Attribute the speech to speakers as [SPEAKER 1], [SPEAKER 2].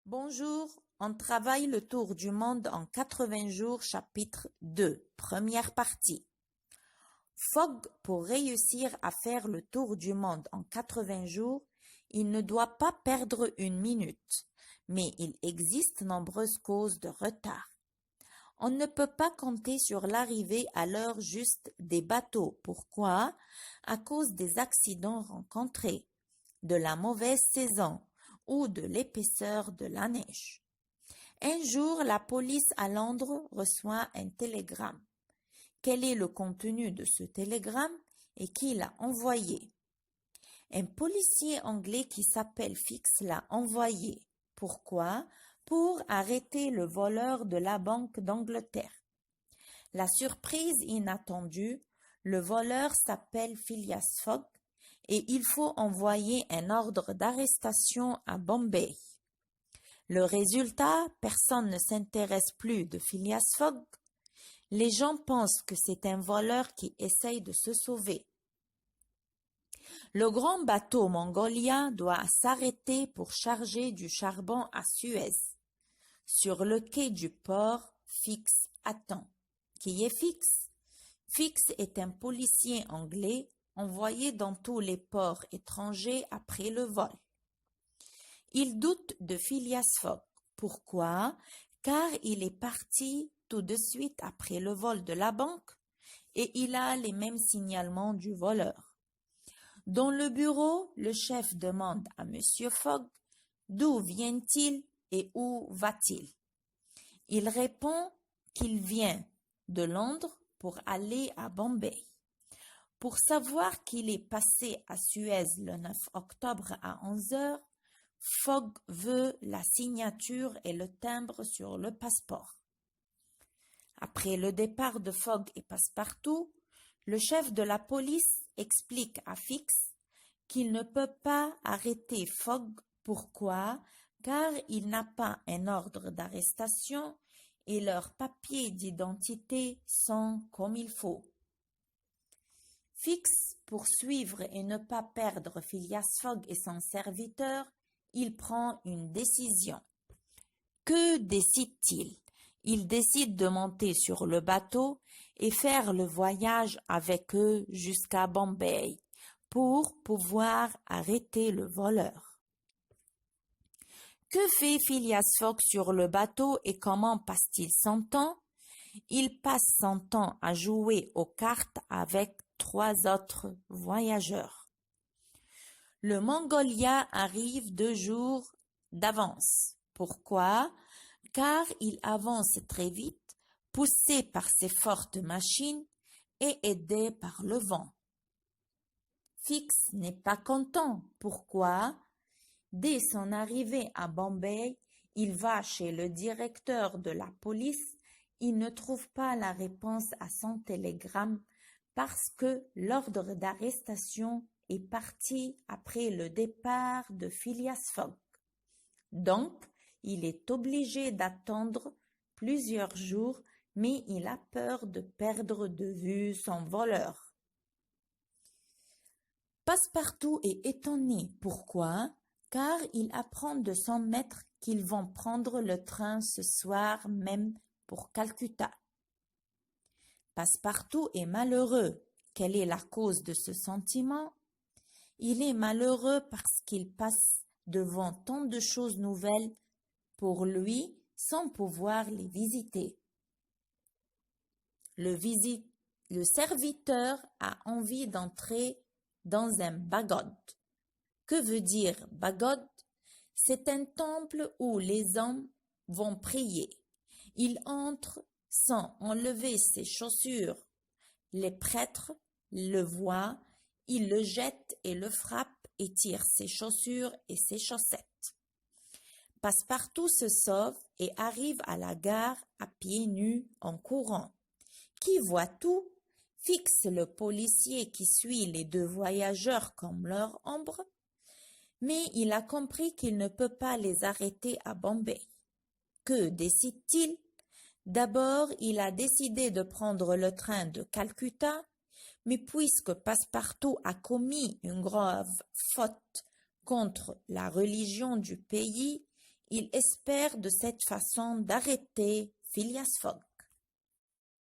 [SPEAKER 1] Bonjour, on travaille le tour du monde en 80 jours, chapitre 2, première partie. Fogg, pour réussir à faire le tour du monde en 80 jours, il ne doit pas perdre une minute, mais il existe nombreuses causes de retard. On ne peut pas compter sur l'arrivée à l'heure juste des bateaux. Pourquoi? À cause des accidents rencontrés, de la mauvaise saison ou de l'épaisseur de la neige. Un jour, la police à Londres reçoit un télégramme. Quel est le contenu de ce télégramme et qui l'a envoyé? Un policier anglais qui s'appelle Fix l'a envoyé. Pourquoi? Pour arrêter le voleur de la Banque d'Angleterre. La surprise inattendue, le voleur s'appelle Phileas Fogg et il faut envoyer un ordre d'arrestation à Bombay. Le résultat, personne ne s'intéresse plus de Phileas Fogg. Les gens pensent que c'est un voleur qui essaye de se sauver. Le grand bateau Mongolia doit s'arrêter pour charger du charbon à Suez. Sur le quai du port, Fix attend. Qui est Fix? Fix est un policier anglais envoyé dans tous les ports étrangers après le vol. Il doute de Phileas Fogg. Pourquoi? Car il est parti tout de suite après le vol de la banque et il a les mêmes signalements du voleur. Dans le bureau, le chef demande à Monsieur Fogg d'où vient-il et où va-t-il. Il répond qu'il vient de Londres pour aller à Bombay. Pour savoir qu'il est passé à Suez le 9 octobre à 11 heures, Fogg veut la signature et le timbre sur le passeport. Après le départ de Fogg et Passepartout, le chef de la police explique à Fix qu'il ne peut pas arrêter Fogg. Pourquoi? Car il n'a pas un ordre d'arrestation et leurs papiers d'identité sont comme il faut. Fix, pour suivre et ne pas perdre Phileas Fogg et son serviteur, il prend une décision. Que décide-t-il? Il décide de monter sur le bateau et faire le voyage avec eux jusqu'à Bombay pour pouvoir arrêter le voleur. Que fait Phileas Fogg sur le bateau et comment passe-t-il son temps? Il passe son temps à jouer aux cartes avec 3 autres voyageurs. Le Mongolia arrive 2 jours d'avance. Pourquoi? Car il avance très vite, poussé par ses fortes machines et aidé par le vent. Fix n'est pas content. Pourquoi? Dès son arrivée à Bombay, il va chez le directeur de la police. Il ne trouve pas la réponse à son télégramme parce que l'ordre d'arrestation est parti après le départ de Phileas Fogg. Donc, il est obligé d'attendre plusieurs jours, mais il a peur de perdre de vue son voleur. Passepartout est étonné. Pourquoi? Car il apprend de son maître qu'ils vont prendre le train ce soir même pour Calcutta. Passepartout est malheureux. Quelle est la cause de ce sentiment? Il est malheureux parce qu'il passe devant tant de choses nouvelles pour lui sans pouvoir les visiter. Le serviteur a envie d'entrer dans un bagod. Que veut dire bagod? C'est un temple où les hommes vont prier. Il entre sans enlever ses chaussures. Les prêtres le voient, ils le jettent et le frappent et tirent ses chaussures et ses chaussettes. Passepartout se sauve et arrive à la gare à pieds nus en courant. Qui voit tout? Fixe le policier qui suit les 2 voyageurs comme leur ombre, mais il a compris qu'il ne peut pas les arrêter à Bombay. Que décide-t-il? D'abord, il a décidé de prendre le train de Calcutta, mais puisque Passepartout a commis une grave faute contre la religion du pays, Il espère de cette façon d'arrêter Phileas Fogg.